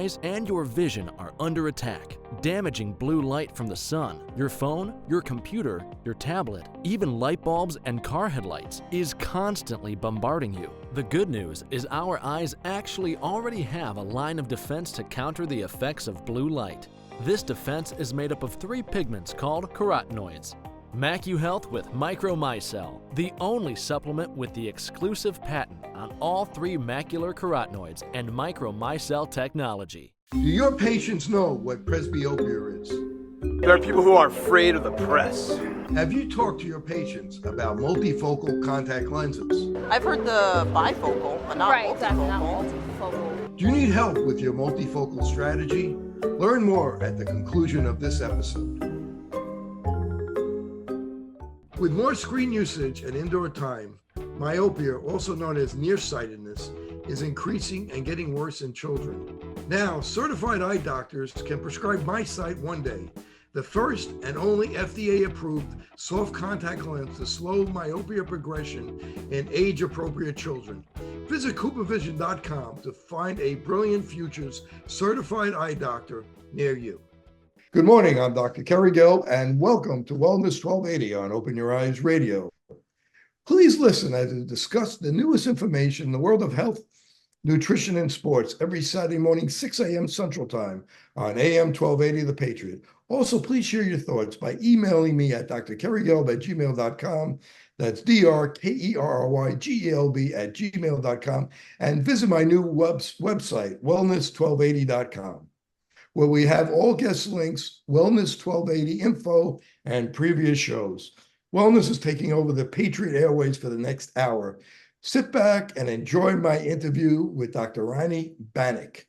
eyes and your vision are under attack. Damaging blue light from the sun, your phone, your computer, your tablet, even light bulbs and car headlights is constantly bombarding you. The good news is our eyes actually already have a line of defense to counter the effects of blue light. This defense is made up of 3 pigments called carotenoids. MacuHealth with Micromicelle, the only supplement with the exclusive patent on all 3 macular carotenoids and Micromicelle technology. Do your patients know what presbyopia is? There are people who are afraid of the press. Have you talked to your patients about multifocal contact lenses? I've heard the bifocal, but not multifocal. Exactly, not multifocal. Do you need help with your multifocal strategy? Learn more at the conclusion of this episode. With more screen usage and indoor time, myopia, also known as nearsightedness, is increasing and getting worse in children. Now, certified eye doctors can prescribe MiSight One Day, the first and only FDA-approved soft contact lens to slow myopia progression in age-appropriate children. Visit CooperVision.com to find a Brilliant Futures certified eye doctor near you. Good morning, I'm Dr. Kerry Gelb, and welcome to Wellness 1280 on Open Your Eyes Radio. Please listen as I discuss the newest information in the world of health, nutrition, and sports every Saturday morning, 6 a.m. Central Time on AM 1280 The Patriot. Also, please share your thoughts by emailing me at drkerrygelb@gmail.com. That's drkerrygelb@gmail.com. And visit my new website, wellness1280.com. where we have all guest links, Wellness 1280 info, and previous shows. Wellness is taking over the Patriot Airways for the next hour. Sit back and enjoy my interview with Dr. Rudrani Banik.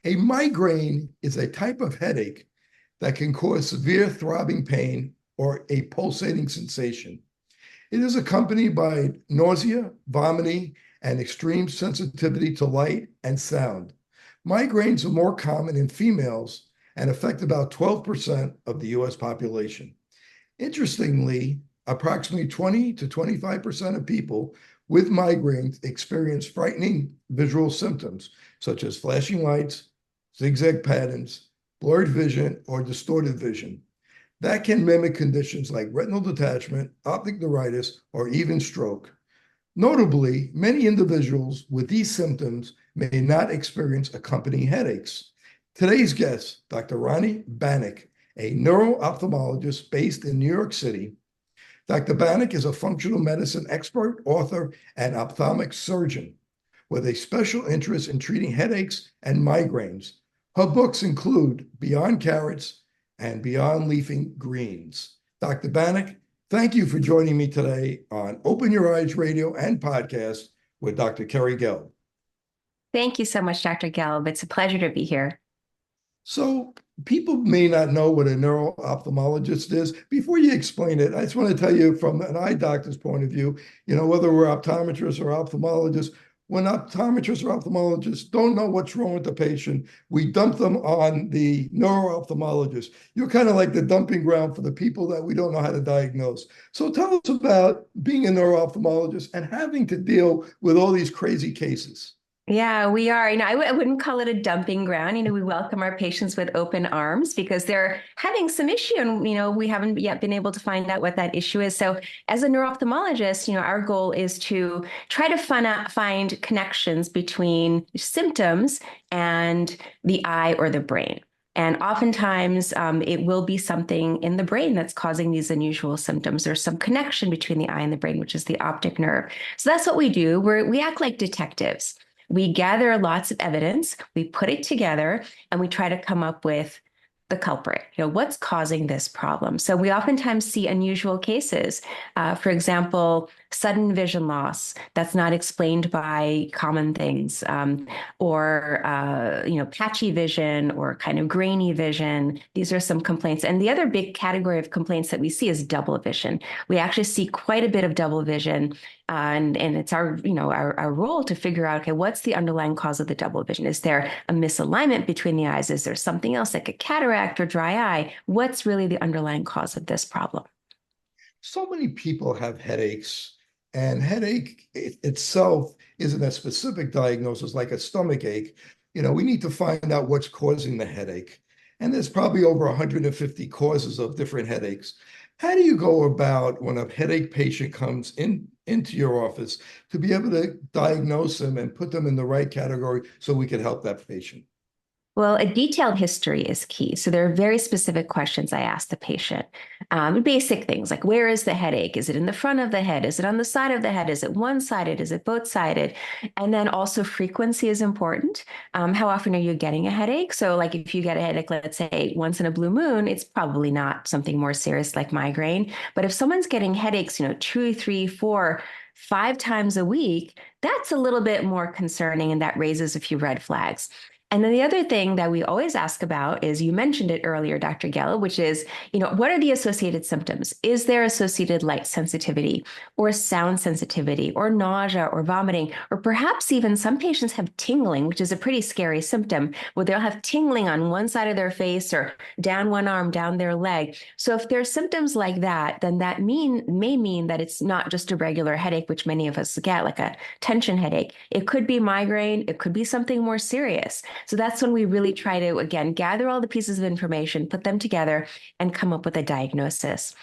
A migraine is a type of headache that can cause severe throbbing pain or a pulsating sensation. It is accompanied by nausea, vomiting, and extreme sensitivity to light and sound. Migraines are more common in females and affect about 12% of the U.S. population. Interestingly, approximately 20 to 25% of people with migraines experience frightening visual symptoms, such as flashing lights, zigzag patterns, blurred vision, or distorted vision. That can mimic conditions like retinal detachment, optic neuritis, or even stroke. Notably, many individuals with these symptoms may not experience accompanying headaches. Today's guest, Dr. Rudrani Banik, a neuro-ophthalmologist based in New York City. Dr. Banik is a functional medicine expert, author, and ophthalmic surgeon with a special interest in treating headaches and migraines. Her books include Beyond Carrots and Beyond Leafing Greens. Dr. Banik, thank you for joining me today on Open Your Eyes Radio and podcast with Dr. Kerry Gelb. Thank you so much, Dr. Gelb. It's a pleasure to be here. So people may not know what a neuro-ophthalmologist is. Before you explain it, I just want to tell you from an eye doctor's point of view, whether we're optometrists or ophthalmologists, when optometrists or ophthalmologists don't know what's wrong with the patient, we dump them on the neuro-ophthalmologist. You're kind of like the dumping ground for the people that we don't know how to diagnose. So tell us about being a neuro-ophthalmologist and having to deal with all these crazy cases. Yeah, we are. I wouldn't call it a dumping ground. We welcome our patients with open arms because they're having some issue and, we haven't yet been able to find out what that issue is. So as a neuro-ophthalmologist, our goal is to try to find connections between symptoms and the eye or the brain. And oftentimes it will be something in the brain that's causing these unusual symptoms. There's some connection between the eye and the brain, which is the optic nerve. So that's what we do. We act like detectives. We gather lots of evidence, we put it together, and we try to come up with the culprit. What's causing this problem? So we oftentimes see unusual cases. For example, sudden vision loss that's not explained by common things, or patchy vision or kind of grainy vision. These are some complaints. And the other big category of complaints that we see is double vision. We actually see quite a bit of double vision. And it's our role to figure out, okay, what's the underlying cause of the double vision? Is there a misalignment between the eyes? Is there something else like a cataract or dry eye? What's really the underlying cause of this problem? So many people have headaches, and headache itself isn't a specific diagnosis like a stomach ache. we need to find out what's causing the headache. And there's probably over 150 causes of different headaches. How do you go about when a headache patient comes into your office to be able to diagnose them and put them in the right category so we can help that patient? Well, a detailed history is key. So there are very specific questions I ask the patient. Basic things like, where is the headache? Is it in the front of the head? Is it on the side of the head? Is it one-sided? Is it both-sided? And then also frequency is important. How often are you getting a headache? So like if you get a headache, let's say once in a blue moon, it's probably not something more serious like migraine. But if someone's getting headaches, 2, 3, 4, 5 times a week, that's a little bit more concerning, and that raises a few red flags. And then the other thing that we always ask about is, you mentioned it earlier, Dr. Geller, which is, what are the associated symptoms? Is there associated light sensitivity or sound sensitivity or nausea or vomiting? Or perhaps even some patients have tingling, which is a pretty scary symptom, where they'll have tingling on one side of their face or down one arm, down their leg. So if there's symptoms like that, then that may mean that it's not just a regular headache, which many of us get, like a tension headache. It could be migraine. It could be something more serious. So that's when we really try to, again, gather all the pieces of information, put them together, and come up with a diagnosis.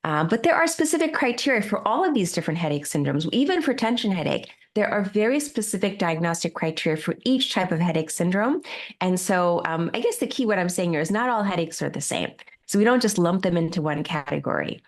But there are specific criteria for all of these different headache syndromes. Even for tension headache, there are very specific diagnostic criteria for each type of headache syndrome. And so I guess the key, what I'm saying here, is not all headaches are the same. So we don't just lump them into one category.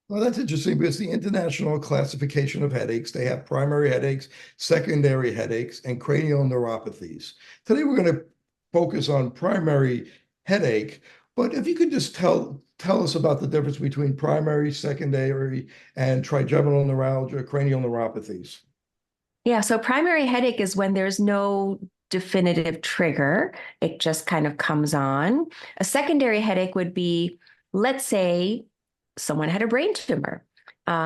Well, that's interesting because the International Classification of Headaches, they have primary headaches, secondary headaches, and cranial neuropathies. Today, we're going to focus on primary headache, but if you could just tell us about the difference between primary, secondary, and trigeminal neuralgia, cranial neuropathies. Yeah, so primary headache is when there's no definitive trigger. It just kind of comes on. A secondary headache would be, let's say, someone had a brain tumor.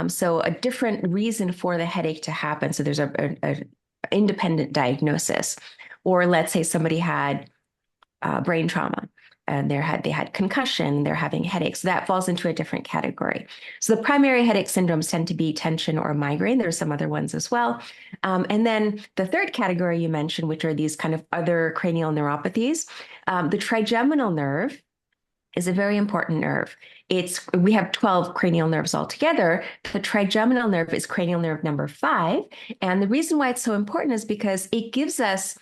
So a different reason for the headache to happen. So there's a independent diagnosis. Or let's say somebody had brain trauma and they had concussion, they're having headaches. So that falls into a different category. So the primary headache syndromes tend to be tension or migraine. There's some other ones as well. And then the third category you mentioned, which are these kind of other cranial neuropathies, the trigeminal nerve is a very important nerve. We have 12 cranial nerves altogether. The trigeminal nerve is cranial nerve number 5. And the reason why it's so important is because it gives us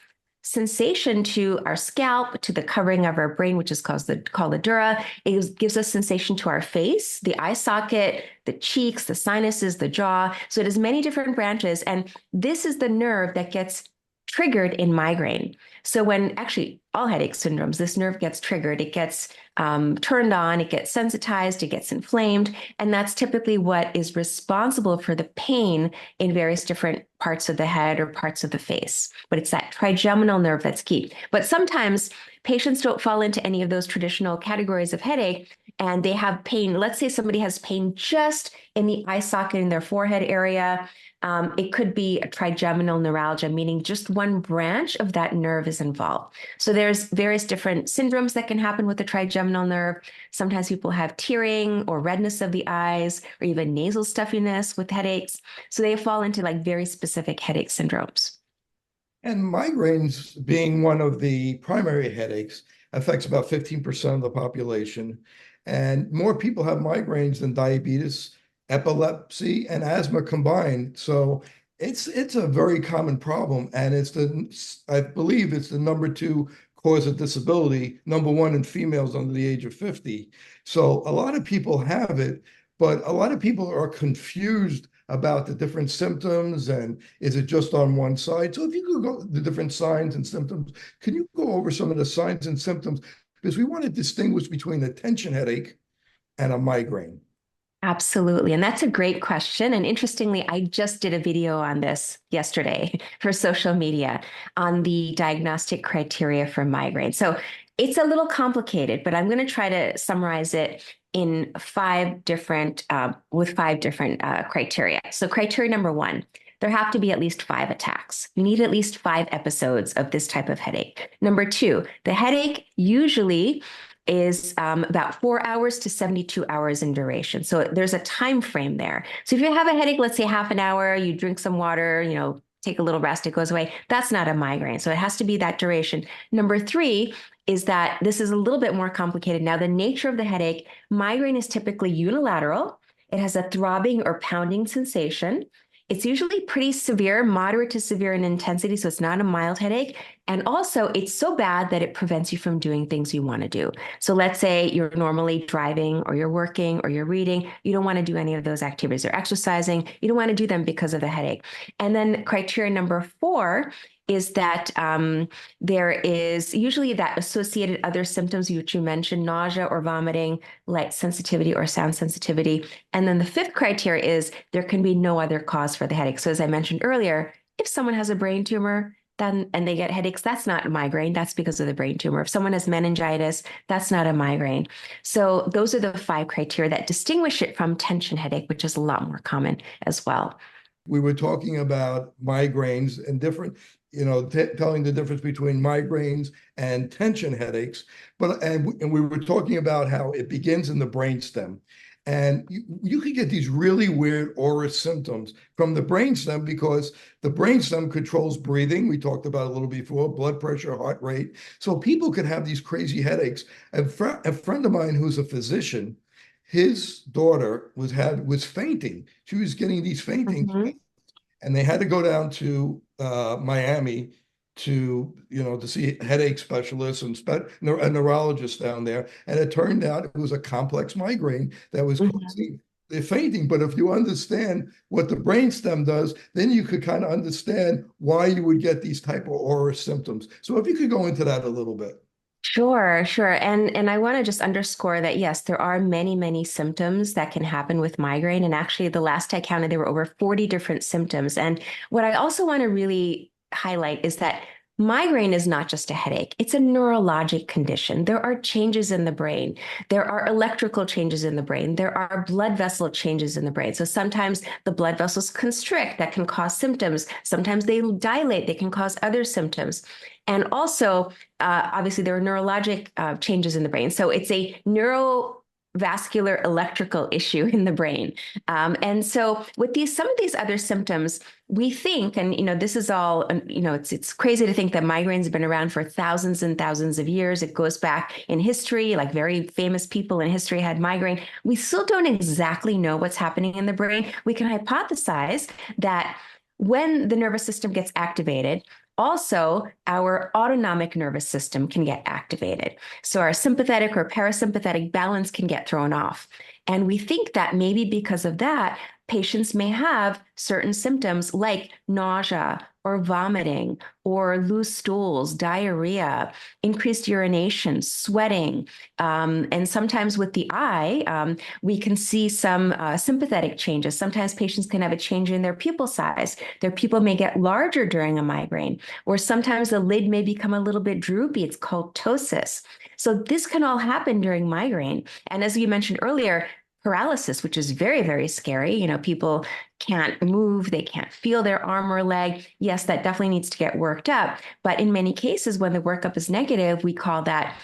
sensation to our scalp, to the covering of our brain, which is called the dura. It gives us sensation to our face, the eye socket, the cheeks, the sinuses, the jaw. So it has many different branches. And this is the nerve that gets triggered in migraine. So when actually all headache syndromes, this nerve gets triggered, it gets turned on, it gets sensitized, it gets inflamed. And that's typically what is responsible for the pain in various different parts of the head or parts of the face. But it's that trigeminal nerve that's key. But sometimes patients don't fall into any of those traditional categories of headache and they have pain. Let's say somebody has pain just in the eye socket in their forehead area. It could be a trigeminal neuralgia, meaning just one branch of that nerve is involved. So there's various different syndromes that can happen with the trigeminal nerve. Sometimes people have tearing or redness of the eyes or even nasal stuffiness with headaches. So they fall into like very specific headache syndromes. And migraines, being one of the primary headaches, affects about 15% of the population. And more people have migraines than diabetes, epilepsy, and asthma combined. So it's a very common problem. And I believe it's the number 2 cause of disability, number 1 in females under the age of 50. So a lot of people have it, but a lot of people are confused about the different symptoms and is it just on one side? So if you could go the different signs and symptoms, can you go over some of the signs and symptoms? Because we want to distinguish between a tension headache and a migraine. Absolutely. And that's a great question. And interestingly, I just did a video on this yesterday for social media on the diagnostic criteria for migraine. So it's a little complicated, but I'm going to try to summarize it in 5 different criteria. So criteria number 1, there have to be at least 5 attacks. You need at least 5 episodes of this type of headache. Number 2, the headache usually is about 4 hours to 72 hours in duration. So there's a time frame there. So if you have a headache, let's say half an hour, you drink some water, take a little rest, it goes away. That's not a migraine. So it has to be that duration. Number three is that this is a little bit more complicated. Now, the nature of the headache, migraine is typically unilateral. It has a throbbing or pounding sensation. It's usually pretty severe, moderate to severe in intensity, so it's not a mild headache. And also, it's so bad that it prevents you from doing things you want to do. So let's say you're normally driving or you're working or you're reading. You don't want to do any of those activities or exercising. You don't want to do them because of the headache. And then criteria number four is that there is usually that associated other symptoms which you mentioned, nausea or vomiting, light sensitivity or sound sensitivity. And then the fifth criteria is there can be no other cause for the headache. So as I mentioned earlier, if someone has a brain tumor, and they get headaches, that's not a migraine. That's because of the brain tumor. If someone has meningitis, that's not a migraine. So those are the five criteria that distinguish it from tension headache, which is a lot more common as well. We were talking about migraines and different, telling the difference between migraines and tension headaches. And we were talking about how it begins in the brainstem. And you could get these really weird aura symptoms from the brainstem because the brainstem controls breathing. We talked about a little before, blood pressure, heart rate. So people could have these crazy headaches. A friend of mine who's a physician, his daughter was fainting. She was getting these fainting, and they had to go down to Miami to see headache specialists and a neurologist down there. And it turned out it was a complex migraine that was causing the fainting. But if you understand what the brainstem does, then you could kind of understand why you would get these type of aura symptoms. So if you could go into that a little bit. Sure, sure. And I want to just underscore that, yes, there are many, many symptoms that can happen with migraine. And actually, the last I counted, there were over 40 different symptoms. And what I also want to really highlight is that migraine is not just a headache. It's a neurologic condition. There are changes in the brain. There are electrical changes in the brain. There are blood vessel changes in the brain. So sometimes the blood vessels constrict, that can cause symptoms. Sometimes they dilate, they can cause other symptoms. And also, obviously, there are neurologic changes in the brain. So it's a neurovascular electrical issue in the brain. And so with some of these other symptoms, we think, and this is all, it's crazy to think that migraines have been around for thousands and thousands of years. It goes back in history, like very famous people in history had migraine. We still don't exactly know what's happening in the brain. We can hypothesize that when the nervous system gets activated, also, our autonomic nervous system can get activated. So our sympathetic or parasympathetic balance can get thrown off. And we think that maybe because of that, patients may have certain symptoms like nausea or vomiting or loose stools, diarrhea, increased urination, sweating. And sometimes with the eye, we can see some sympathetic changes. Sometimes patients can have a change in their pupil size. Their pupil may get larger during a migraine, or sometimes the lid may become a little bit droopy. It's called ptosis. So this can all happen during migraine. And as you mentioned earlier, paralysis, which is very, very scary. People can't move, they can't feel their arm or leg. Yes, that definitely needs to get worked up. But in many cases, when the workup is negative, we call that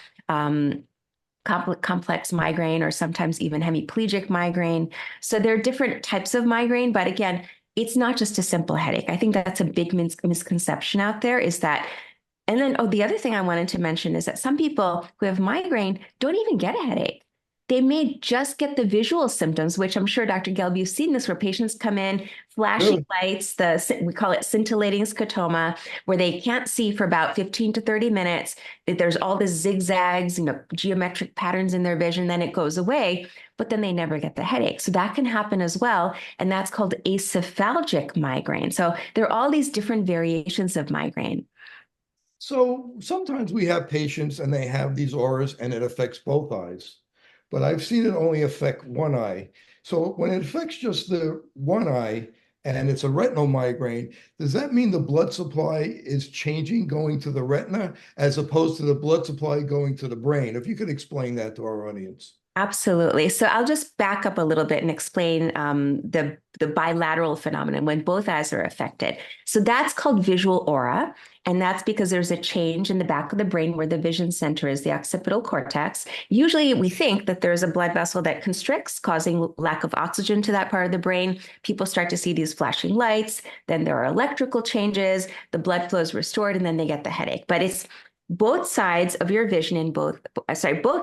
complex migraine, or sometimes even hemiplegic migraine. So there are different types of migraine, but again, it's not just a simple headache. I think that's a big misconception out there, is that. And then, the other thing I wanted to mention is that some people who have migraine don't even get a headache. They may just get the visual symptoms, which I'm sure, Dr. Gelb, you've seen this, where patients come in, flashing lights, we call it scintillating scotoma, where they can't see for about 15 to 30 minutes. There's all the zigzags, geometric patterns in their vision, then it goes away, but then they never get the headache. So that can happen as well, and that's called acephalgic migraine. So there are all these different variations of migraine. So sometimes we have patients and they have these auras and it affects both eyes. But I've seen it only affect one eye. So when it affects just the one eye and it's a retinal migraine, does that mean the blood supply is changing, going to the retina, as opposed to the blood supply going to the brain? If you could explain that to our audience. Absolutely. So I'll just back up a little bit and explain the bilateral phenomenon when both eyes are affected. So that's called visual aura, and that's because there's a change in the back of the brain where the vision center is, the occipital cortex. Usually, we think that there's a blood vessel that constricts, causing lack of oxygen to that part of the brain. People start to see these flashing lights. Then there are electrical changes. The blood flow is restored, and then they get the headache. But it's both sides of your vision in both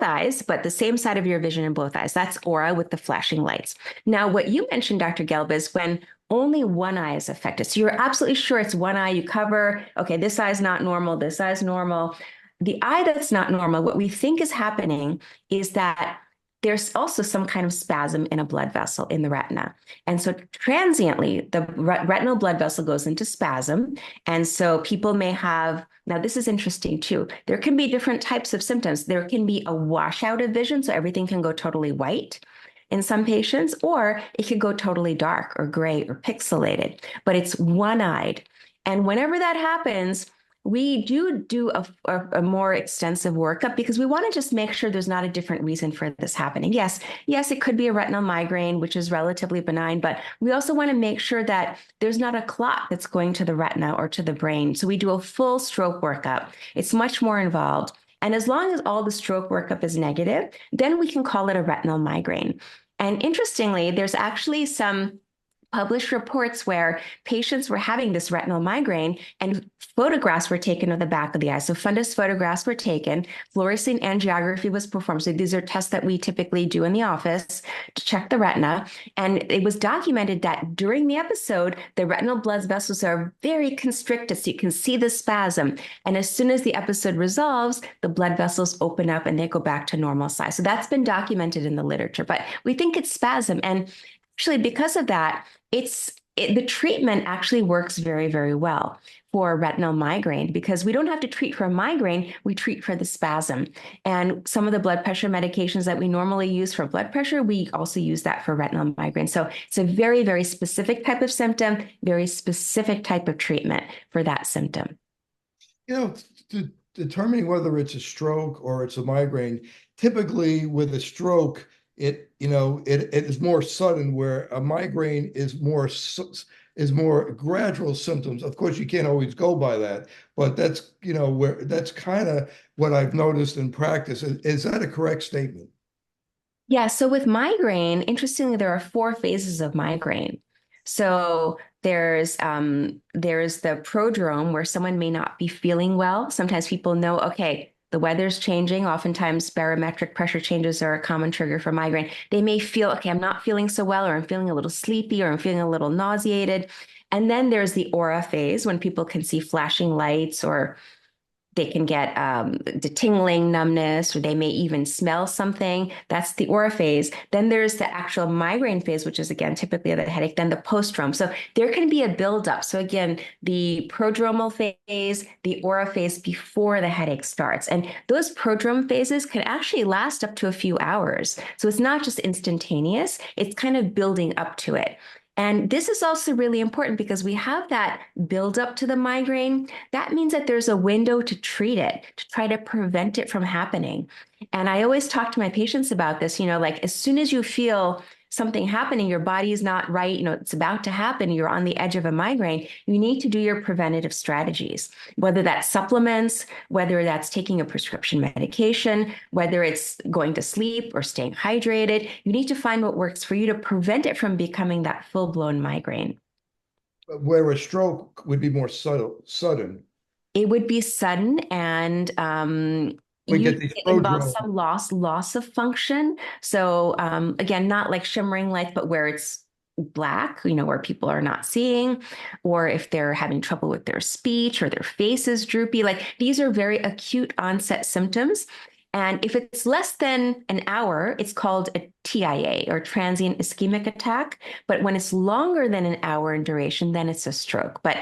eyes, but the same side of your vision in both eyes. That's aura with the flashing lights. Now, what you mentioned, Dr. Gelb, is when only one eye is affected. So you're absolutely sure it's one eye. You cover, okay, this eye is not normal, this eye is normal. The eye that's not normal, what we think is happening is that there's also some kind of spasm in a blood vessel in the retina. And so transiently, the retinal blood vessel goes into spasm. And so people may have, now this is interesting too, there can be different types of symptoms. There can be a washout of vision, so everything can go totally white in some patients, or it could go totally dark or gray or pixelated, but it's one-eyed. And whenever that happens, we do a more extensive workup because we want to just make sure there's not a different reason for this happening. Yes, it could be a retinal migraine, which is relatively benign, but we also want to make sure that there's not a clot that's going to the retina or to the brain. So we do a full stroke workup. It's much more involved. And as long as all the stroke workup is negative, then we can call it a retinal migraine. And interestingly, there's actually some published reports where patients were having this retinal migraine and photographs were taken of the back of the eye. So fundus photographs were taken, fluorescein angiography was performed. So these are tests that we typically do in the office to check the retina. And it was documented that during the episode, the retinal blood vessels are very constricted. So you can see the spasm. And as soon as the episode resolves, the blood vessels open up and they go back to normal size. So that's been documented in the literature, but we think it's spasm. And actually, because of that, the treatment actually works very, very well for retinal migraine because we don't have to treat for a migraine, we treat for the spasm. And some of the blood pressure medications that we normally use for blood pressure, we also use that for retinal migraine. So it's a very, very specific type of symptom, very specific type of treatment for that symptom. Determining whether it's a stroke or it's a migraine, typically with a stroke, it is more sudden, where a migraine is more gradual symptoms. Of course, you can't always go by that, but that's that's kind of what I've noticed in practice. Is that a correct statement? Yeah. So with migraine, interestingly, there are 4 phases of migraine. So there's the prodrome, where someone may not be feeling well. Sometimes people know, okay, the weather's changing. Oftentimes, barometric pressure changes are a common trigger for migraine. They may feel, okay, I'm not feeling so well, or I'm feeling a little sleepy, or I'm feeling a little nauseated. And then there's the aura phase, when people can see flashing lights, or they can get the tingling, numbness, or they may even smell something. That's the aura phase. Then there's the actual migraine phase, which is, again, typically the headache, then the postdrome. So there can be a buildup. So again, the prodromal phase, the aura phase before the headache starts. And those prodrome phases can actually last up to a few hours. So it's not just instantaneous, it's kind of building up to it. And this is also really important because we have that build up to the migraine. That means that there's a window to treat it, to try to prevent it from happening. And I always talk to my patients about this, like as soon as you feel something happening, your body is not right, it's about to happen, you're on the edge of a migraine, you need to do your preventative strategies, whether that's supplements, whether that's taking a prescription medication, whether it's going to sleep or staying hydrated. You need to find what works for you to prevent it from becoming that full-blown migraine. Where a stroke would be more sudden. It would be sudden, and we get these involves some loss of function. So again, not like shimmering lights, but where it's black, where people are not seeing, or if they're having trouble with their speech or their face is droopy. Like, these are very acute onset symptoms. And if it's less than an hour, it's called a TIA, or transient ischemic attack. But when it's longer than an hour in duration, then it's a stroke. But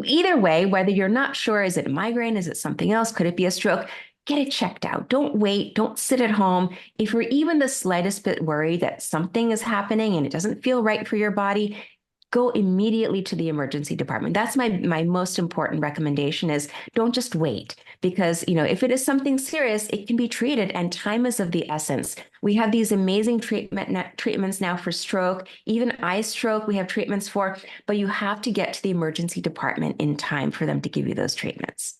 either way, whether you're not sure, is it a migraine? Is it something else? Could it be a stroke? Get it checked out. Don't wait. Don't sit at home. If you're even the slightest bit worried that something is happening and it doesn't feel right for your body, go immediately to the emergency department. That's my most important recommendation is don't just wait because, if it is something serious, it can be treated and time is of the essence. We have these amazing treatments now for stroke, even eye stroke we have treatments for, but you have to get to the emergency department in time for them to give you those treatments.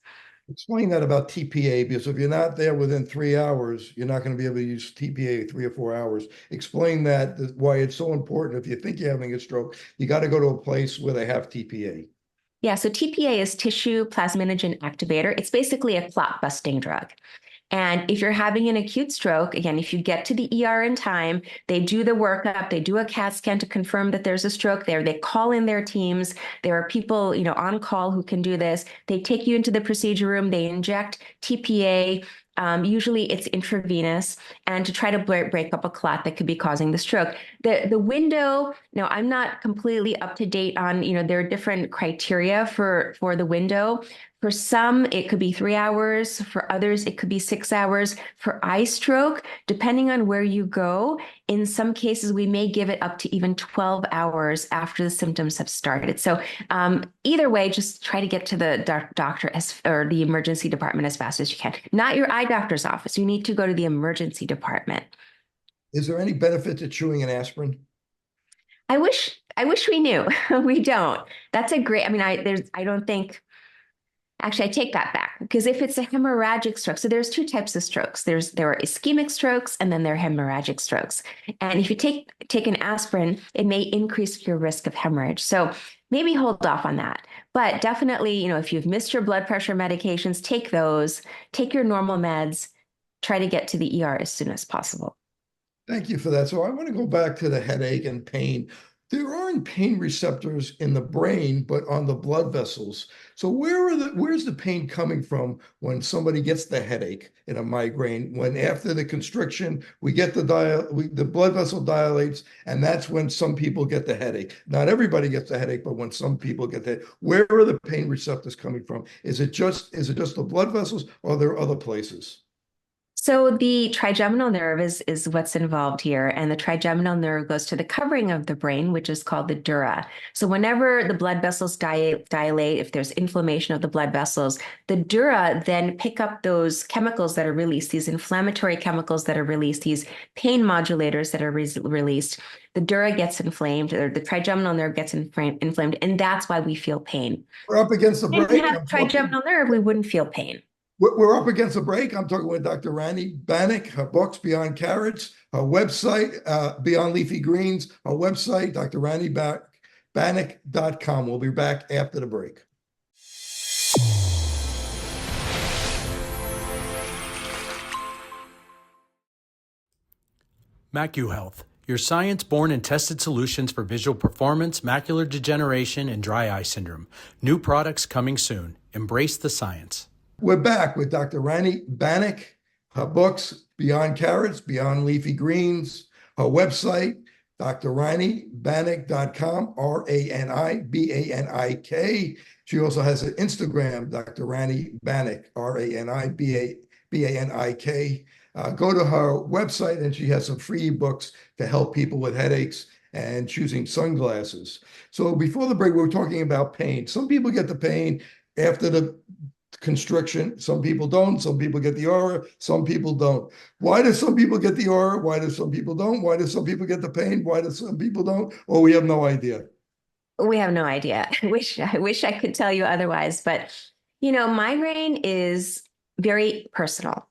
Explain that about TPA, because if you're not there within 3 hours, you're not going to be able to use TPA 3 or 4 hours. Explain that, why it's so important. If you think you're having a stroke, you got to go to a place where they have TPA. Yeah, so TPA is tissue plasminogen activator. It's basically a clot busting drug. And if you're having an acute stroke, again, if you get to the ER in time, they do the workup, they do a CAT scan to confirm that there's a stroke there. They call in their teams. There are people, on call who can do this. They take you into the procedure room. They inject TPA. Usually it's intravenous and to try to break up a clot that could be causing the stroke. The window, now I'm not completely up to date on, there are different criteria for the window. For some, it could be 3 hours. For others, it could be 6 hours. For eye stroke, depending on where you go, in some cases, we may give it up to even 12 hours after the symptoms have started. So either way, just try to get to the doctor or the emergency department as fast as you can. Not your eye doctor's office. You need to go to the emergency department. Is there any benefit to chewing an aspirin? I wish we knew. We don't. That's a great, I don't think. Actually, I take that back because if it's a hemorrhagic stroke, so there's two types of strokes. There are ischemic strokes and then there are hemorrhagic strokes. And if you take an aspirin, it may increase your risk of hemorrhage. So maybe hold off on that. But definitely, if you've missed your blood pressure medications, take those, take your normal meds, try to get to the ER as soon as possible. Thank you for that. So I want to go back to the headache and pain. There aren't pain receptors in the brain, but on the blood vessels. So where's the pain coming from when somebody gets the headache in a migraine? When after the constriction, we get the blood vessel dilates, and that's when some people get the headache. Not everybody gets the headache, but when some people get that, where are the pain receptors coming from? Is it just the blood vessels, or are there other places? So the trigeminal nerve is what's involved here, and the trigeminal nerve goes to the covering of the brain, which is called the dura. So whenever the blood vessels dilate, if there's inflammation of the blood vessels, the dura then pick up those chemicals that are released, these inflammatory chemicals that are released, these pain modulators that are released. The dura gets inflamed, or the trigeminal nerve gets inflamed, and that's why we feel pain. We're up against the break. If we have trigeminal nerve, we wouldn't feel pain. We're up against a break. I'm talking with Dr. Rudrani Banik, her books, Beyond Carrots, her website, Beyond Leafy Greens, her website, drrudranibanik.com. We'll be back after the break. MacuHealth, your science-born and tested solutions for visual performance, macular degeneration, and dry eye syndrome. New products coming soon. Embrace the science. We're back with Dr. Rudrani Banik, her books, Beyond Carrots, Beyond Leafy Greens, her website, drrudranibanik.com, RANIBANIK. She also has an Instagram, Dr. Rudrani Banik, RANIBANIK. Go to her website, and she has some free books to help people with headaches and choosing sunglasses. So before the break, we were talking about pain. Some people get the pain after the constriction. Some people don't. Some people get the aura. Some people don't. Why do some people get the aura? Why do some people don't? Why do some people get the pain? Why do some people don't? Or we have no idea. We have no idea. I wish I could tell you otherwise, but migraine is very personal.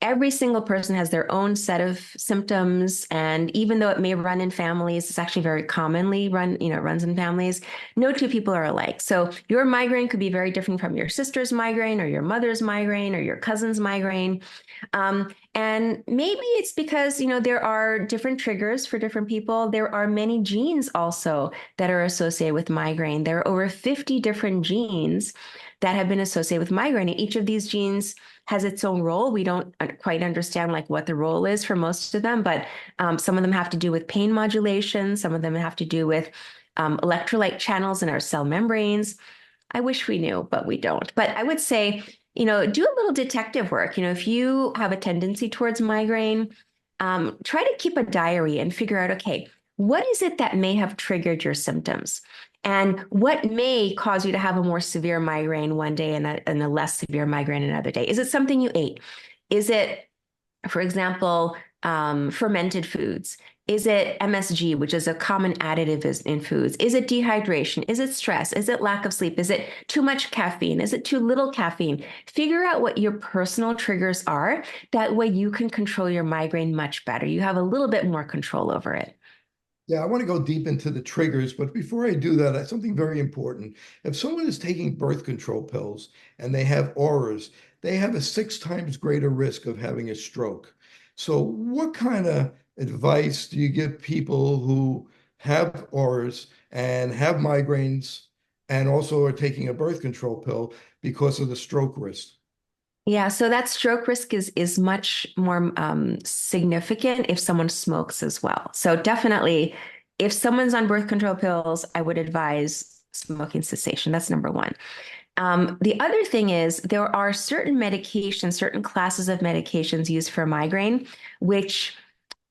Every single person has their own set of symptoms. And even though it may run in families, it's actually very commonly runs in families. No two people are alike. So your migraine could be very different from your sister's migraine or your mother's migraine or your cousin's migraine. And maybe it's because, there are different triggers for different people. There are many genes also that are associated with migraine. There are over 50 different genes that have been associated with migraine. Each of these genes has its own role. We don't quite understand what the role is for most of them, but some of them have to do with pain modulation. Some of them have to do with electrolyte channels in our cell membranes. I wish we knew, but we don't. But I would say, do a little detective work. If you have a tendency towards migraine, try to keep a diary and figure out, okay, what is it that may have triggered your symptoms? And what may cause you to have a more severe migraine one day and a less severe migraine another day? Is it something you ate? Is it, for example, fermented foods? Is it MSG, which is a common additive in foods? Is it dehydration? Is it stress? Is it lack of sleep? Is it too much caffeine? Is it too little caffeine? Figure out what your personal triggers are. That way you can control your migraine much better. You have a little bit more control over it. Yeah, I want to go deep into the triggers, but before I do that, something very important. If someone is taking birth control pills and they have auras, they have a 6 times greater risk of having a stroke. So what kind of advice do you give people who have auras and have migraines and also are taking a birth control pill because of the stroke risk? Yeah, so that stroke risk is much more significant if someone smokes as well. So definitely, if someone's on birth control pills, I would advise smoking cessation. That's number one. The other thing is there are certain medications, certain classes of medications used for migraine, which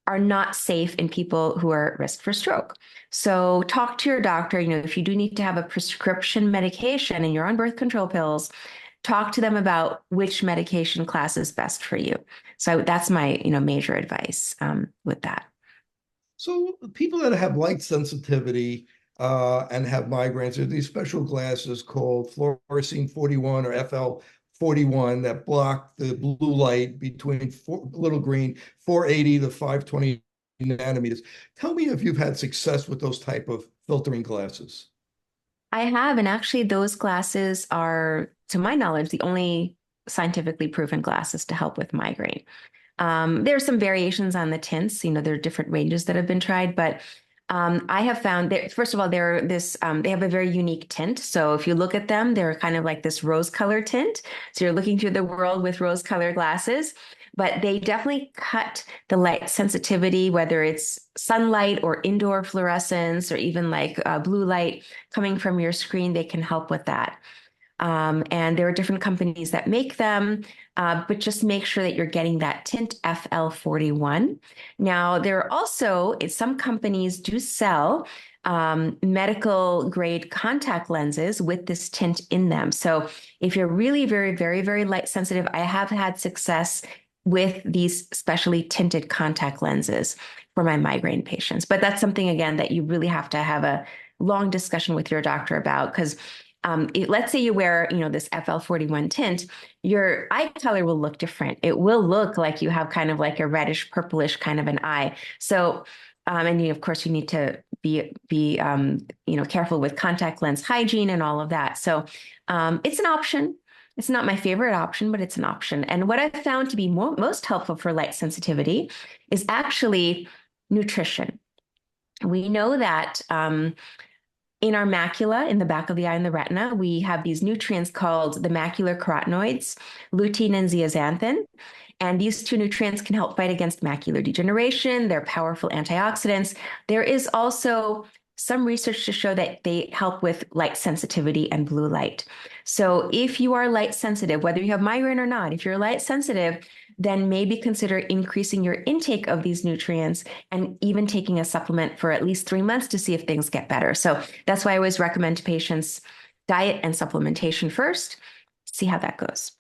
are not safe in people who are at risk for stroke. So talk to your doctor. If you do need to have a prescription medication and you're on birth control pills, talk to them about which medication class is best for you. So that's my, major advice with that. So people that have light sensitivity and have migraines, there are these special glasses called fluorescein 41 or FL41 that block the blue light between little green 480 to 520 nanometers. Tell me if you've had success with those type of filtering glasses. I have, and actually those glasses are, to my knowledge, the only scientifically proven glasses to help with migraine. There are some variations on the tints. There are different ranges that have been tried, but I have found that, first of all, they have a very unique tint. So if you look at them, they're kind of like this rose color tint. So you're looking through the world with rose colored glasses, but they definitely cut the light sensitivity, whether it's sunlight or indoor fluorescence or even like blue light coming from your screen, they can help with that. And there are different companies that make them, but just make sure that you're getting that tint FL41. Now, there are also, some companies do sell medical grade contact lenses with this tint in them. So if you're really very, very, very light sensitive, I have had success with these specially tinted contact lenses for my migraine patients. But that's something, again, that you really have to have a long discussion with your doctor about, because let's say you wear, this FL41 tint, your eye color will look different. It will look like you have kind of like a reddish purplish kind of an eye. So, and of course you need to be careful with contact lens hygiene and all of that. So, it's an option. It's not my favorite option, but it's an option. And what I've found to be most helpful for light sensitivity is actually nutrition. We know that, in our macula, in the back of the eye and the retina, we have these nutrients called the macular carotenoids, lutein and zeaxanthin. And these two nutrients can help fight against macular degeneration. They're powerful antioxidants. There is also some research to show that they help with light sensitivity and blue light. So if you are light sensitive, whether you have migraine or not, if you're light sensitive, then maybe consider increasing your intake of these nutrients and even taking a supplement for at least 3 months to see if things get better. So that's why I always recommend to patients diet and supplementation first, see how that goes.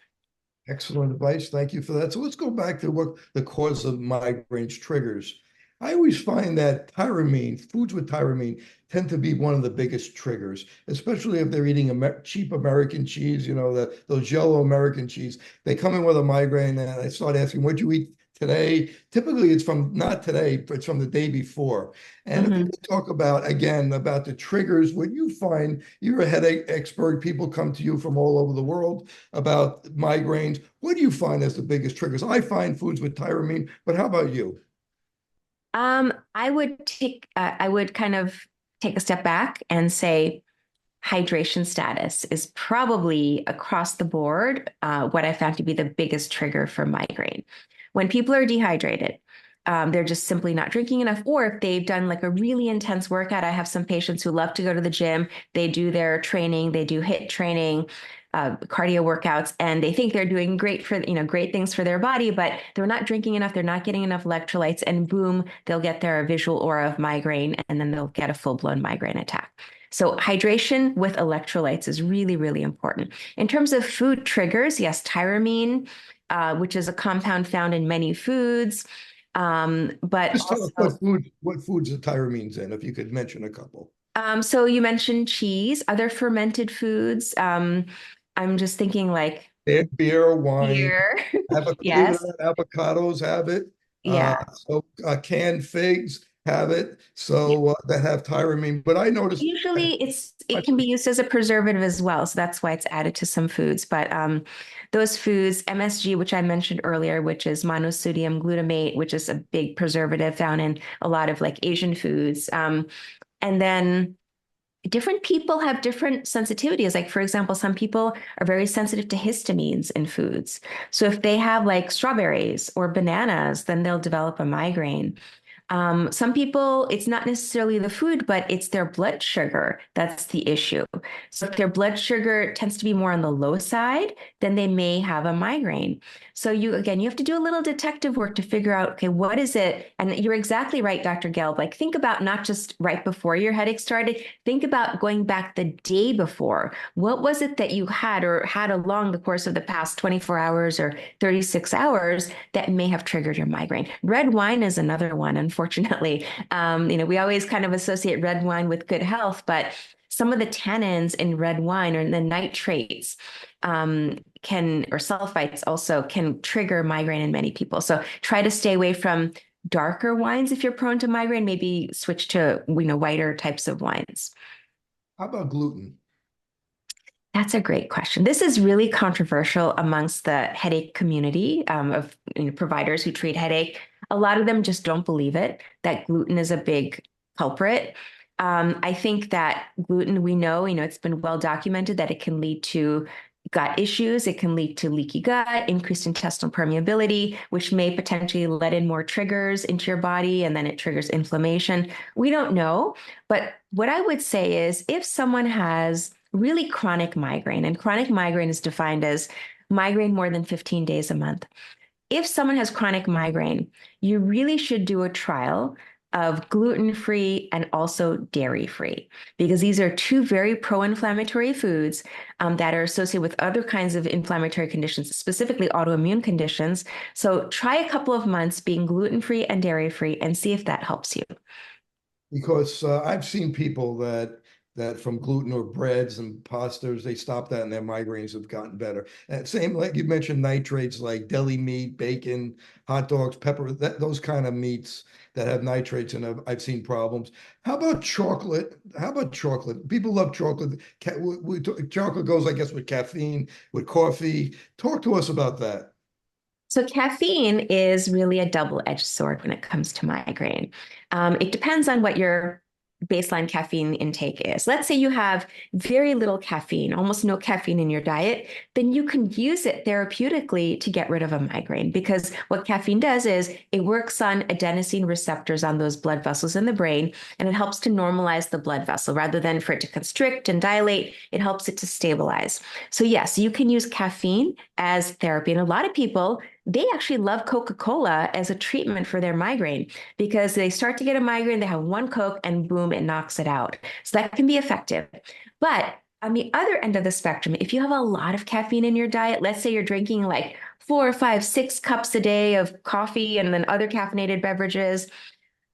Excellent advice. Thank you for that. So let's go back to what the cause of migraines triggers. I always find that foods with tyramine tend to be one of the biggest triggers, especially if they're eating cheap American cheese, those yellow American cheese. They come in with a migraine and I start asking, what'd you eat today? Typically it's from not today, but it's from the day before. And if you talk about the triggers, what you find, you're a headache expert, people come to you from all over the world about migraines. What do you find as the biggest triggers? I find foods with tyramine, but how about you? I would kind of take a step back and say hydration status is probably across the board what I found to be the biggest trigger for migraine. When people are dehydrated, they're just simply not drinking enough, or if they've done like a really intense workout. I have some patients who love to go to the gym. They do their training, they do HIIT training. cardio workouts, and they think they're doing great for, great things for their body, but they're not drinking enough, they're not getting enough electrolytes, and boom, they'll get their visual aura of migraine, and then they'll get a full-blown migraine attack. So hydration with electrolytes is really, really important. In terms of food triggers, yes, tyramine, which is a compound found in many foods. But Just tell us also, what foods the tyramine's in, if you could mention a couple. so you mentioned cheese, other fermented foods. I'm just thinking like Beer, wine, beer. Yes. avocados have it. Yeah. Canned figs have it. So that have tyramine. But I noticed Usually it can be used as a preservative as well. So that's why it's added to some foods. But those foods, MSG, which I mentioned earlier, which is monosodium glutamate, which is a big preservative found in a lot of like Asian foods. And then different people have different sensitivities. Like, for example, some people are very sensitive to histamines in foods. So if they have like strawberries or bananas, then they'll develop a migraine. Some people, it's not necessarily the food, but it's their blood sugar that's the issue. So if their blood sugar tends to be more on the low side, then they may have a migraine. So you have to do a little detective work to figure out, okay, what is it? And you're exactly right, Dr. Gelb. Like, think about not just right before your headache started, think about going back the day before. What was it that you had or had along the course of the past 24 hours or 36 hours that may have triggered your migraine? Red wine is another one, unfortunately. We always kind of associate red wine with good health, but some of the tannins in red wine or the nitrates or sulfites also can trigger migraine in many people. So try to stay away from darker wines if you're prone to migraine. Maybe switch to whiter types of wines. How about gluten? That's a great question. This is really controversial amongst the headache community of providers who treat headache. A lot of them just don't believe it, that gluten is a big culprit. I think that gluten, we know, it's been well documented that it can lead to gut issues. It can lead to leaky gut, increased intestinal permeability, which may potentially let in more triggers into your body, and then it triggers inflammation. We don't know. But what I would say is if someone has really chronic migraine, and chronic migraine is defined as migraine more than 15 days a month. If someone has chronic migraine, you really should do a trial of gluten-free and also dairy-free, because these are two very pro-inflammatory foods that are associated with other kinds of inflammatory conditions, specifically autoimmune conditions. So try a couple of months being gluten-free and dairy-free and see if that helps you. Because I've seen people that from gluten or breads and pastas, they stop that and their migraines have gotten better. And same, like you mentioned, nitrates like deli meat, bacon, hot dogs, pepper, those kind of meats that have nitrates in them, I've seen problems. How about chocolate? People love chocolate. Chocolate goes, I guess, with caffeine, with coffee. Talk to us about that. So caffeine is really a double-edged sword when it comes to migraine. It depends on what your baseline caffeine intake is. Let's say you have very little caffeine, almost no caffeine in your diet, then you can use it therapeutically to get rid of a migraine, because what caffeine does is it works on adenosine receptors on those blood vessels in the brain, and it helps to normalize the blood vessel. Rather than for it to constrict and dilate, it helps it to stabilize. So yes, you can use caffeine as therapy. And a lot of people, they actually love Coca-Cola as a treatment for their migraine, because they start to get a migraine, they have one Coke, and boom, it knocks it out. So that can be effective. But on the other end of the spectrum, if you have a lot of caffeine in your diet, let's say you're drinking like 4 or 5, 6 cups a day of coffee and then other caffeinated beverages,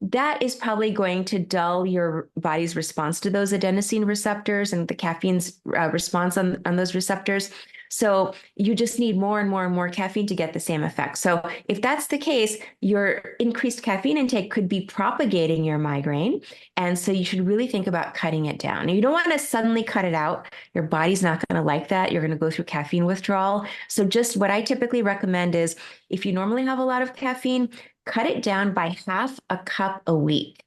that is probably going to dull your body's response to those adenosine receptors and the caffeine's response on those receptors. So you just need more and more and more caffeine to get the same effect. So if that's the case, your increased caffeine intake could be propagating your migraine. And so you should really think about cutting it down. And you don't want to suddenly cut it out. Your body's not going to like that. You're going to go through caffeine withdrawal. So just what I typically recommend is, if you normally have a lot of caffeine, cut it down by half a cup a week.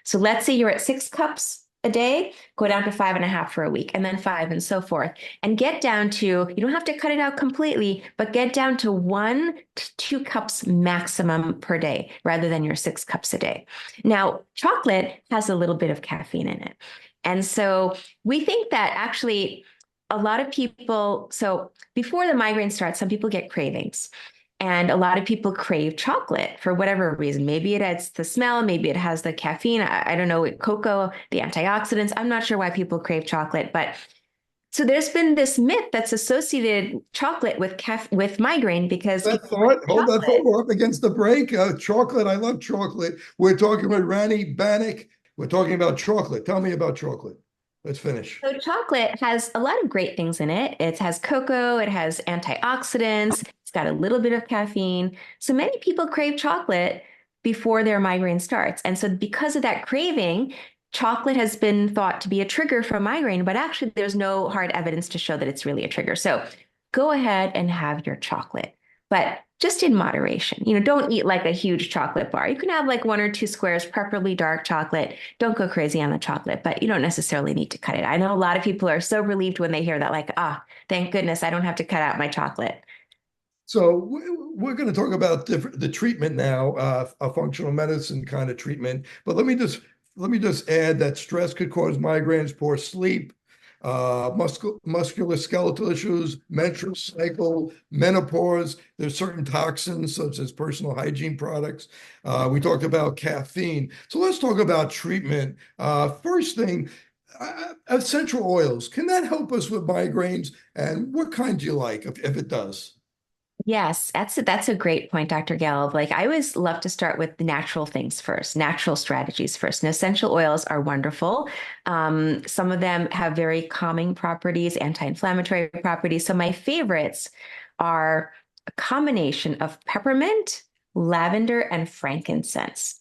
So let's say you're at 6 cups a day, go down to 5.5 for a week, and then 5, and so forth. And get down to, you don't have to cut it out completely, but get down to 1 to 2 cups maximum per day, rather than your 6 cups a day. Now, chocolate has a little bit of caffeine in it. And so we think that actually a lot of people, so before the migraine starts, some people get cravings. And a lot of people crave chocolate for whatever reason. Maybe it has the smell, maybe it has the caffeine. I don't know, cocoa, the antioxidants. I'm not sure why people crave chocolate, but so there's been this myth that's associated chocolate with migraine because That if you thought, like hold that chocolate, thought, we're up against the break. Chocolate, I love chocolate. We're talking with Rani Banik. We're talking about chocolate. Tell me about chocolate. Let's finish. so chocolate has a lot of great things in it. It has cocoa, it has antioxidants, it's got a little bit of caffeine. So many people crave chocolate before their migraine starts. And so because of that craving, chocolate has been thought to be a trigger for migraine, but actually there's no hard evidence to show that it's really a trigger. So go ahead and have your chocolate, but just in moderation. Don't eat like a huge chocolate bar. You can have like 1 or 2 squares, preferably dark chocolate. Don't go crazy on the chocolate, but you don't necessarily need to cut it. I know a lot of people are so relieved when they hear that, like, thank goodness I don't have to cut out my chocolate. So we're going to talk about the treatment now, a functional medicine kind of treatment. But let me just add that stress could cause migraines, poor sleep, musculoskeletal issues, menstrual cycle, menopause. There's certain toxins such as personal hygiene products. We talked about caffeine. So let's talk about treatment. First thing, essential oils. Can that help us with migraines? And what kind do you like if it does? Yes, that's a great point, Dr. Gelb. Like I always love to start with the natural things first, natural strategies first. And essential oils are wonderful. Some of them have very calming properties, anti-inflammatory properties. So my favorites are a combination of peppermint, lavender, and frankincense.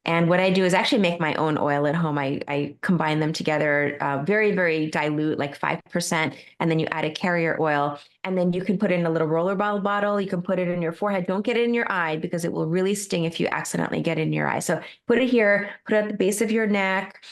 And what I do is actually make my own oil at home. I combine them together, very, very dilute, like 5%, and then you add a carrier oil. And then you can put it in a little rollerball bottle. You can put it in your forehead. Don't get it in your eye because it will really sting if you accidentally get it in your eye. So put it here, put it at the base of your neck.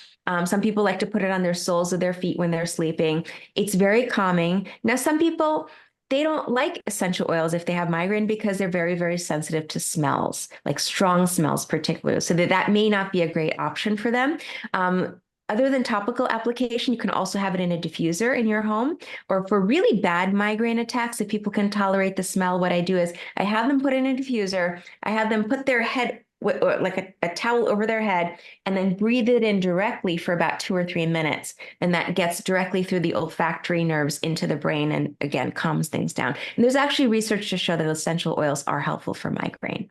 Some people like to put it on their soles of their feet when they're sleeping. It's very calming. Now, some people, they don't like essential oils if they have migraine because they're very, very sensitive to smells, like strong smells particularly. So that may not be a great option for them. Other than topical application, you can also have it in a diffuser in your home. Or for really bad migraine attacks, if people can tolerate the smell, what I do is I have them put in a diffuser. I have them put their head like a towel over their head and then breathe it in directly for about 2 or 3 minutes. And that gets directly through the olfactory nerves into the brain and again, calms things down. And there's actually research to show that essential oils are helpful for migraine.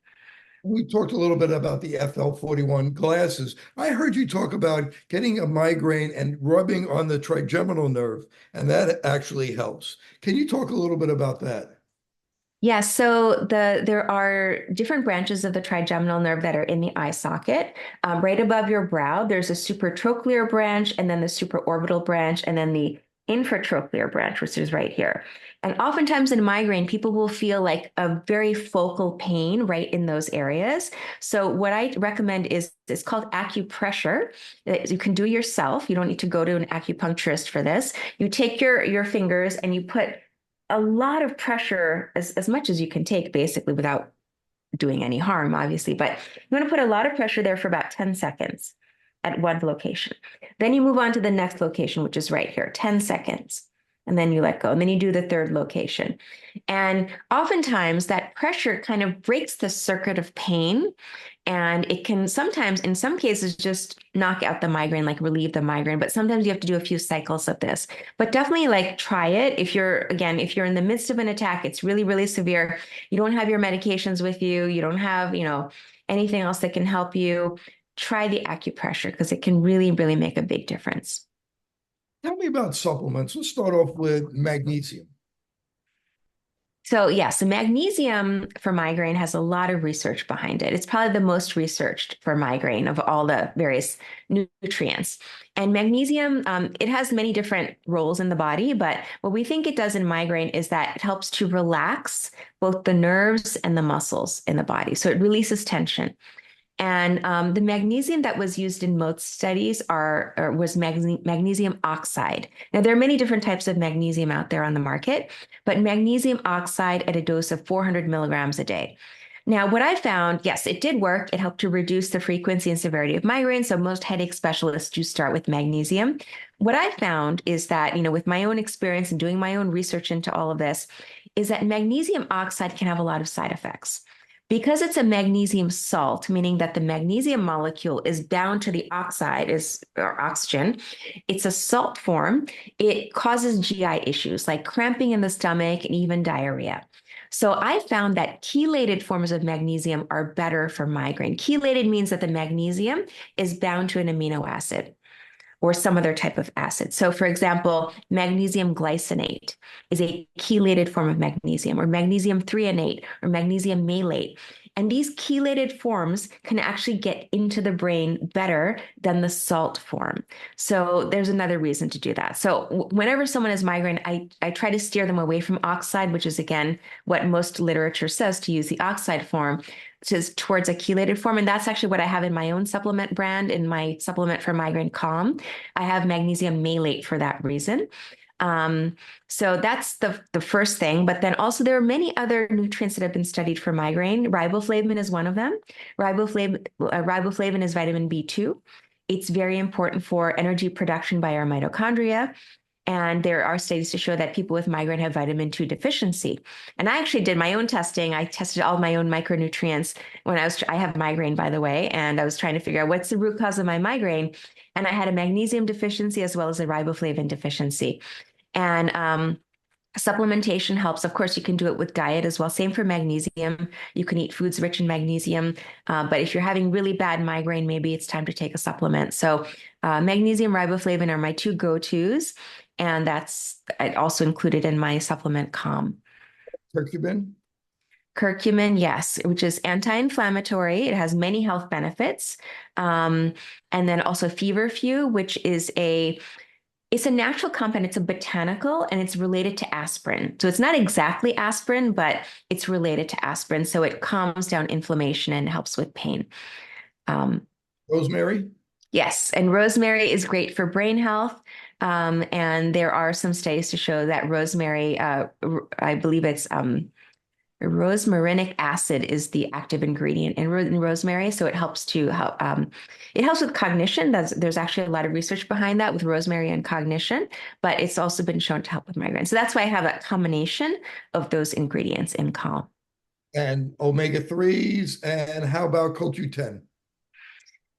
We talked a little bit about the FL41 glasses. I heard you talk about getting a migraine and rubbing on the trigeminal nerve, and that actually helps. Can you talk a little bit about that? Yeah, so there are different branches of the trigeminal nerve that are in the eye socket. Right above your brow, there's a supratrochlear branch, and then the supraorbital branch, and then the infratrochlear branch, which is right here. And oftentimes in migraine, people will feel like a very focal pain right in those areas. So what I recommend is it's called acupressure. You can do yourself. You don't need to go to an acupuncturist for this. You take your fingers and you put a lot of pressure, as much as you can take, basically, without doing any harm, obviously. But you want to put a lot of pressure there for about 10 seconds at one location. Then you move on to the next location, which is right here, 10 seconds. And then you let go. And then you do the third location. And oftentimes that pressure kind of breaks the circuit of pain. And it can sometimes, in some cases, just knock out the migraine, like relieve the migraine. But sometimes you have to do a few cycles of this. But definitely like try it. If you're in the midst of an attack, it's really, really severe. You don't have your medications with you. You don't have, anything else that can help you. Try the acupressure because it can really, really make a big difference. Tell me about supplements. Let's start off with magnesium. So yes, magnesium for migraine has a lot of research behind it. It's probably the most researched for migraine of all the various nutrients. And magnesium, it has many different roles in the body, but what we think it does in migraine is that it helps to relax both the nerves and the muscles in the body. So it releases tension. And the magnesium that was used in most studies was magnesium oxide. Now, there are many different types of magnesium out there on the market, but magnesium oxide at a dose of 400 milligrams a day. Now, what I found, yes, it did work. It helped to reduce the frequency and severity of migraine. So most headache specialists do start with magnesium. What I found is that, with my own experience and doing my own research into all of this, is that magnesium oxide can have a lot of side effects. Because it's a magnesium salt, meaning that the magnesium molecule is bound to the oxide, or oxygen, it's a salt form. It causes GI issues like cramping in the stomach and even diarrhea. So I found that chelated forms of magnesium are better for migraine. Chelated means that the magnesium is bound to an amino acid or some other type of acid. So for example, magnesium glycinate is a chelated form of magnesium, or magnesium threonate, or magnesium malate. And these chelated forms can actually get into the brain better than the salt form. So there's another reason to do that. So whenever someone has migraine, I try to steer them away from oxide, which is, again, what most literature says, to use the oxide form, towards a chelated form. And that's actually what I have in my own supplement brand, in my supplement for migraine calm. I have magnesium malate for that reason. So that's the first thing. But then also there are many other nutrients that have been studied for migraine. Riboflavin is one of them. Riboflavin is vitamin B2. It's very important for energy production by our mitochondria. And there are studies to show that people with migraine have vitamin 2 deficiency. And I actually did my own testing. I tested all my own micronutrients when I have migraine, by the way, and I was trying to figure out what's the root cause of my migraine. And I had a magnesium deficiency as well as a riboflavin deficiency. And supplementation helps. Of course, you can do it with diet as well. Same for magnesium. You can eat foods rich in magnesium. But if you're having really bad migraine, maybe it's time to take a supplement. So magnesium, riboflavin are my two go-tos. And that's also included in my supplement Calm. Curcumin? Curcumin, yes, which is anti-inflammatory. It has many health benefits. And then also feverfew, which is it's a natural compound. It's a botanical, and it's related to aspirin. So it's not exactly aspirin, but it's related to aspirin. So it calms down inflammation and helps with pain. Rosemary? Yes, and rosemary is great for brain health. And there are some studies to show that rosemary, I believe it's rosmarinic acid is the active ingredient in rosemary. So it helps it helps with cognition. There's actually a lot of research behind that with rosemary and cognition, but it's also been shown to help with migraine. So that's why I have a combination of those ingredients in Calm. And omega-3s, and how about CoQ10?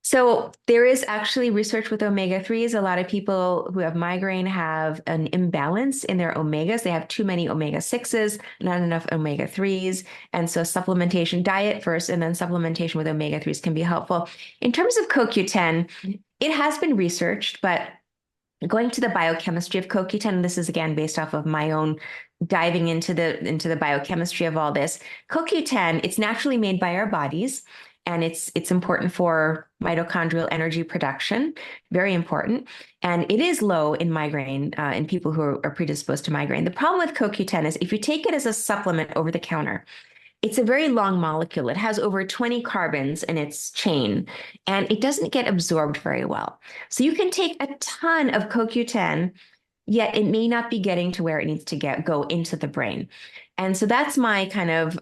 So there is actually research with omega-3s. A lot of people who have migraine have an imbalance in their omegas. They have too many omega-6s, not enough omega-3s. And so supplementation, diet first, and then supplementation with omega-3s can be helpful. In terms of CoQ10, it has been researched, but going to the biochemistry of CoQ10, and this is again based off of my own diving into the biochemistry of all this. CoQ10, it's naturally made by our bodies. And it's important for mitochondrial energy production, very important. And it is low in migraine in people who are predisposed to migraine. The problem with CoQ10 is if you take it as a supplement over the counter, it's a very long molecule. It has over 20 carbons in its chain, and it doesn't get absorbed very well. So you can take a ton of CoQ10, yet it may not be getting to where it needs to go into the brain. And so that's my kind of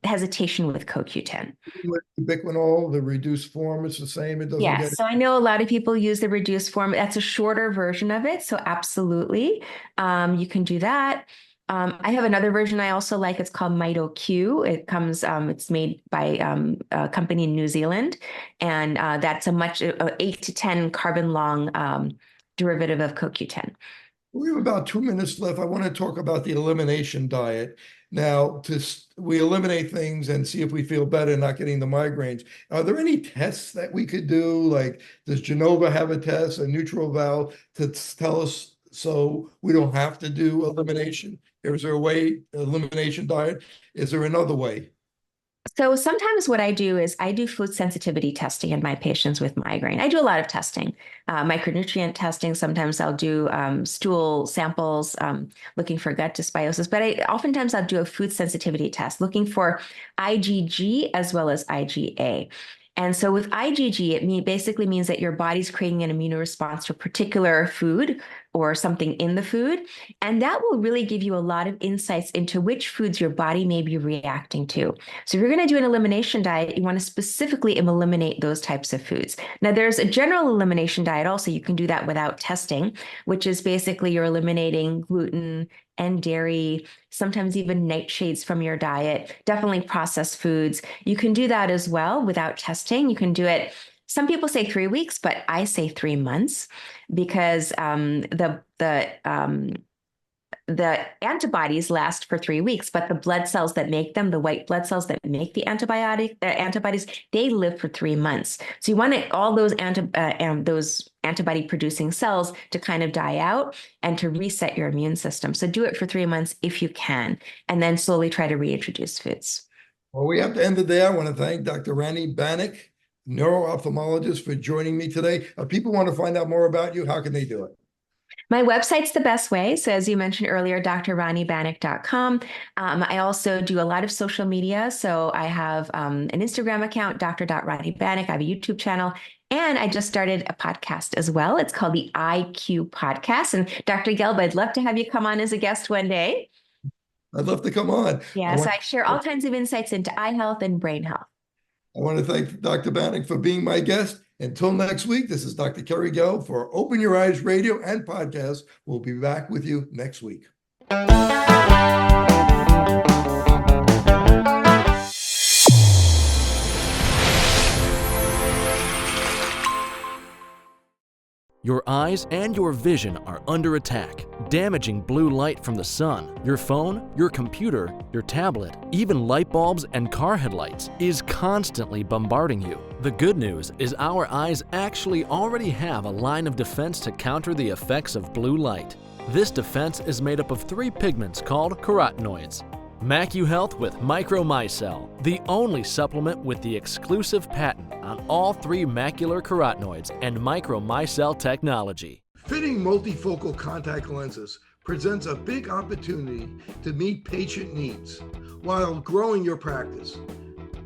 hesitation with CoQ10. With ubiquinol, the reduced form, is the same. It doesn't Yes, so I know a lot of people use the reduced form. That's a shorter version of it. So absolutely, you can do that. I have another version I also like. It's called MitoQ. It's made by a company in New Zealand. And that's a 8 to 10 carbon long derivative of CoQ10. We have about 2 minutes left. I want to talk about the elimination diet. Now, we eliminate things and see if we feel better not getting the migraines. Are there any tests that we could do? Like, does Genova have a test, a neutral valve, to tell us so we don't have to do elimination? Is there a way, elimination diet? Is there another way? So sometimes what I do is I do food sensitivity testing in my patients with migraine. I do a lot of testing, micronutrient testing. Sometimes I'll do stool samples looking for gut dysbiosis, but oftentimes I'll do a food sensitivity test looking for IgG as well as IgA. And so with IgG, it basically means that your body's creating an immune response to a particular food or something in the food. And that will really give you a lot of insights into which foods your body may be reacting to. So if you're going to do an elimination diet, you want to specifically eliminate those types of foods. Now, there's a general elimination diet also. You can do that without testing, which is basically you're eliminating gluten and dairy, sometimes even nightshades from your diet, definitely processed foods. You can do that as well without testing. You can do it. Some people say 3 weeks, but I say 3 months because the antibodies last for 3 weeks, but the blood cells that make them, the white blood cells that make the antibodies, they live for 3 months. So you want all those antibody-producing cells to kind of die out and to reset your immune system. So do it for 3 months if you can, and then slowly try to reintroduce foods. Well, we have to end the day. I want to thank Dr. Rudrani Banik, Neuro-Ophthalmologist, for joining me today. If people want to find out more about you, how can they do it? My website's the best way. So as you mentioned earlier, drranibanik.com. I also do a lot of social media. So I have an Instagram account, dr.ranibanik. I have a YouTube channel. And I just started a podcast as well. It's called the IQ Podcast. And Dr. Gelb, I'd love to have you come on as a guest one day. I'd love to come on. Yes, I share all kinds of insights into eye health and brain health. I want to thank Dr. Banik for being my guest. Until next week, this is Dr. Kerry Gelb for Open Your Eyes Radio and Podcast. We'll be back with you next week. Your eyes and your vision are under attack, damaging blue light from the sun. Your phone, your computer, your tablet, even light bulbs and car headlights is constantly bombarding you. The good news is our eyes actually already have a line of defense to counter the effects of blue light. This defense is made up of 3 pigments called carotenoids. MacuHealth with Micromicelle, the only supplement with the exclusive patent on all 3 macular carotenoids and Micromicelle technology. Fitting multifocal contact lenses presents a big opportunity to meet patient needs while growing your practice.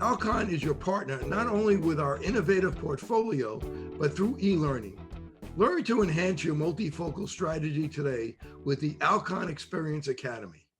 Alcon is your partner not only with our innovative portfolio, but through e-learning. Learn to enhance your multifocal strategy today with the Alcon Experience Academy.